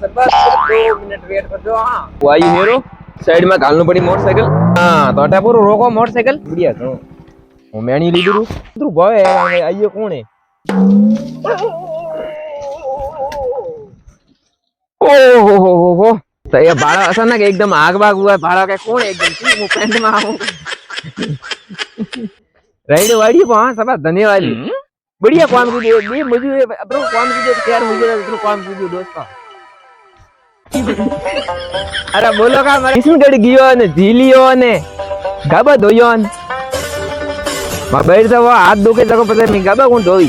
बस 2 minute wait कर दो। हाँ वो आई हेरो साइड में घालनु पड़ी मोटरसाइकिल। हाँ तो अटा पूरो रोको मोटरसाइकिल बढ़िया तो હું મેણી લીધું તું ભાઈ આયો કોણ હે ઓહો તો એ ભાડા અચાનક एकदम आग बाग हुआ भाड़ा के कौन एकदम तू હું પેન્ટ માં આવું राइड वाड़ी पा सब धन्यवाद बढ़िया काम कीजिए बे मजूर अपनो काम कीजिए यार मुझे अपनो काम कीजिए दोस्त अरे बोलो का मारे किशनगढ़ गयो ने झीलियो ने गाबा धोयो ने मां बैठ तो वो हाथ दुखे तको पता नहीं गाबा कौन धोई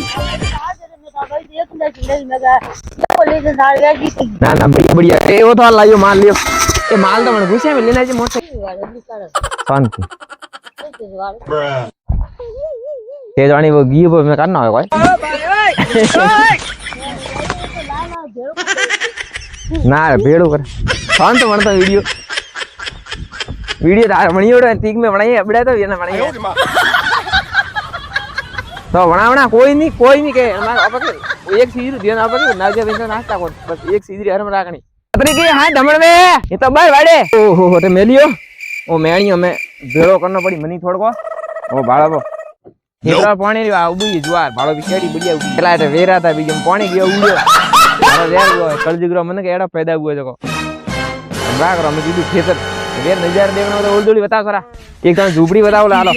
ना ना बढ़िया बढ़िया ए वो तो लायो माल लियो ए माल तो मन घुसे में लेना है मोटरसाइकिल शांति ये जानी वो गी वो में करना है कोई ना भेड़ो कर शांत बनता वीडियो वीडियो तार बणियोड़ो तीक में बनाई अपड़े तो ये ना बनाई तो बनावना कोई नहीं के अपन एक सीधी ध्यान अपन ना जे बिना नाश्ता को बस एक सीधी हरम राखनी पतरी के हां दमण में ये तो बाय वाड़े ओहो तो मेलियो ओ मेणियो में भेड़ो करनो पड़ी मनी थोड़ को ओ भाड़ो खेतरा पानी रे उबी ज्वार भाड़ो बिकेडी बढ़िया पेला रे वेरा था बीजम पानी गयो उड़ो भाड़ो वेर गयो कलजुगरो मन के एड़ा पैदा हुआ जको राग रो मैं कीधु खेतर वेर नजारा देखनो तो ओलदोली बताओ सरा एक झूपड़ी बताओ लालो